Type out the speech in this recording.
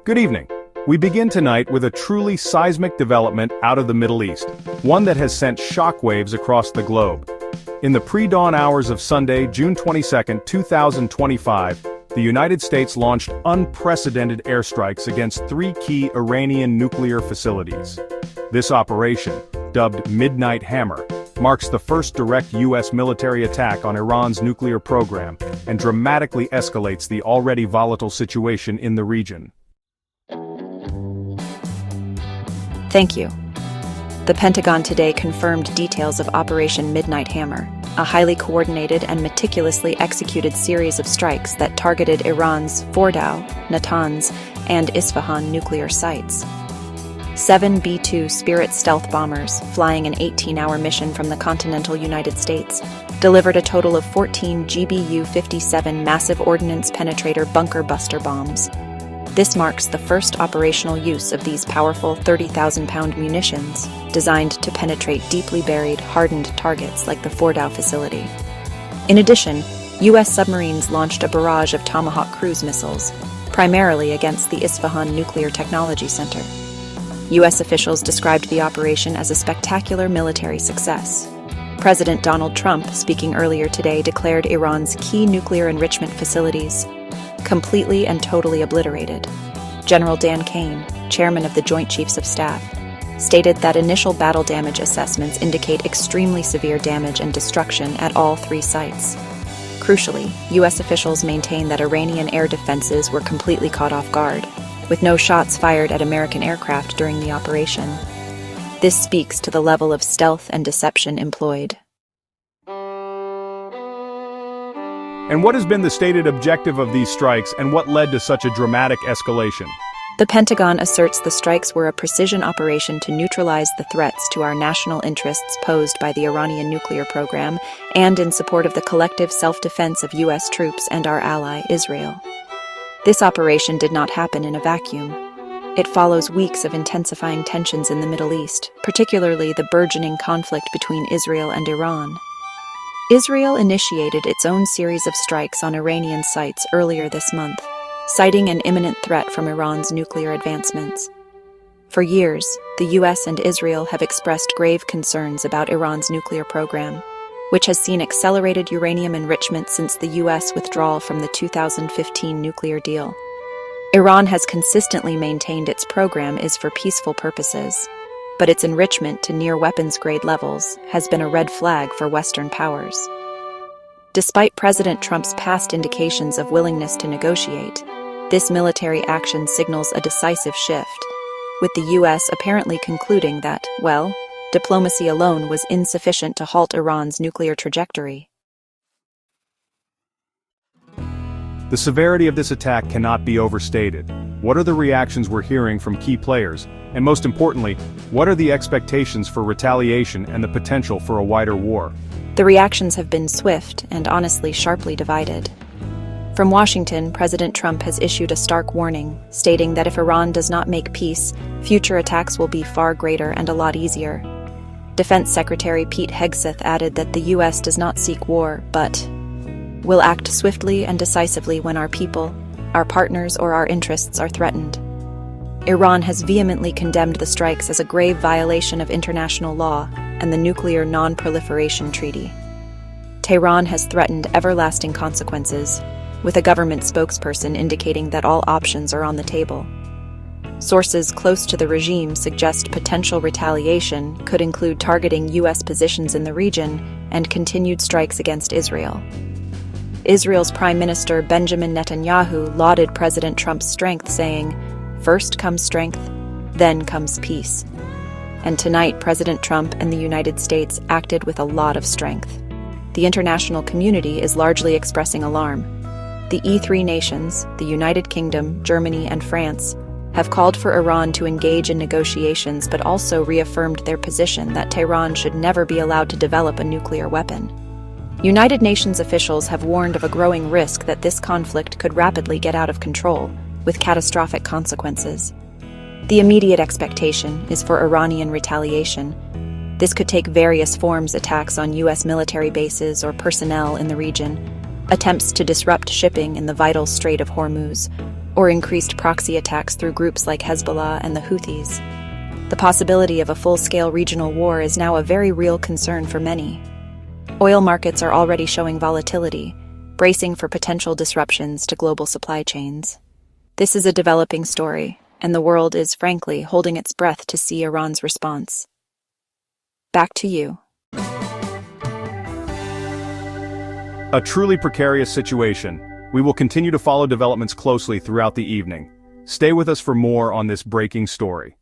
Good evening. We begin tonight with a truly seismic development out of the Middle East, one that has sent shockwaves across the globe. In the pre-dawn hours of Sunday, June 22, 2025, the United States launched unprecedented airstrikes against three key Iranian nuclear facilities. This operation, dubbed Midnight Hammer, marks the first direct U.S. military attack on Iran's nuclear program and dramatically escalates the already volatile situation in the region. Thank you. The Pentagon today confirmed details of Operation Midnight Hammer, a highly coordinated and meticulously executed series of strikes that targeted Iran's Fordow, Natanz, and Isfahan nuclear sites. 7 B-2 Spirit stealth bombers, flying an 18-hour mission from the continental United States, delivered a total of 14 GBU-57 massive ordnance penetrator bunker buster bombs. This marks the first operational use of these powerful 30,000-pound munitions, designed to penetrate deeply buried, hardened targets like the Fordow facility. In addition, U.S. submarines launched a barrage of Tomahawk cruise missiles, primarily against the Isfahan Nuclear Technology Center. U.S. officials described the operation as a spectacular military success. President Donald Trump, speaking earlier today, declared Iran's key nuclear enrichment facilities completely and totally obliterated. General Dan Kane, chairman of the Joint Chiefs of Staff, stated that initial battle damage assessments indicate extremely severe damage and destruction at all three sites. Crucially, U.S. officials maintain that Iranian air defenses were completely caught off guard, with no shots fired at American aircraft during the operation. This speaks to the level of stealth and deception employed. And what has been the stated objective of these strikes, and what led to such a dramatic escalation? The Pentagon asserts the strikes were a precision operation to neutralize the threats to our national interests posed by the Iranian nuclear program and in support of the collective self-defense of U.S. troops and our ally, Israel. This operation did not happen in a vacuum. It follows weeks of intensifying tensions in the Middle East, particularly the burgeoning conflict between Israel and Iran. Israel initiated its own series of strikes on Iranian sites earlier this month, citing an imminent threat from Iran's nuclear advancements. For years, the U.S. and Israel have expressed grave concerns about Iran's nuclear program, which has seen accelerated uranium enrichment since the U.S. withdrawal from the 2015 nuclear deal. Iran has consistently maintained its program is for peaceful purposes, but its enrichment to near weapons-grade levels has been a red flag for Western powers. Despite President Trump's past indications of willingness to negotiate, this military action signals a decisive shift, with the U.S. apparently concluding that, well, diplomacy alone was insufficient to halt Iran's nuclear trajectory. The severity of this attack cannot be overstated. What are the reactions we're hearing from key players? And most importantly, what are the expectations for retaliation and the potential for a wider war? The reactions have been swift and honestly sharply divided. From Washington, President Trump has issued a stark warning, stating that if Iran does not make peace, future attacks will be far greater and a lot easier. Defense Secretary Pete Hegseth added that the U.S. does not seek war, but will act swiftly and decisively when our people, our partners, or our interests are threatened. Iran has vehemently condemned the strikes as a grave violation of international law and the Nuclear Non-Proliferation Treaty. Tehran has threatened everlasting consequences, with a government spokesperson indicating that all options are on the table. Sources close to the regime suggest potential retaliation could include targeting U.S. positions in the region and continued strikes against Israel. Israel's Prime Minister Benjamin Netanyahu lauded President Trump's strength, saying, "First comes strength, then comes peace." And tonight, President Trump and the United States acted with a lot of strength. The international community is largely expressing alarm. The E3 nations, the United Kingdom, Germany, and France, have called for Iran to engage in negotiations but also reaffirmed their position that Tehran should never be allowed to develop a nuclear weapon. United Nations officials have warned of a growing risk that this conflict could rapidly get out of control, with catastrophic consequences. The immediate expectation is for Iranian retaliation. This could take various forms: attacks on U.S. military bases or personnel in the region, attempts to disrupt shipping in the vital Strait of Hormuz, or increased proxy attacks through groups like Hezbollah and the Houthis. The possibility of a full-scale regional war is now a very real concern for many. Oil markets are already showing volatility, bracing for potential disruptions to global supply chains. This is a developing story, and the world is, frankly, holding its breath to see Iran's response. Back to you. A truly precarious situation. We will continue to follow developments closely throughout the evening. Stay with us for more on this breaking story.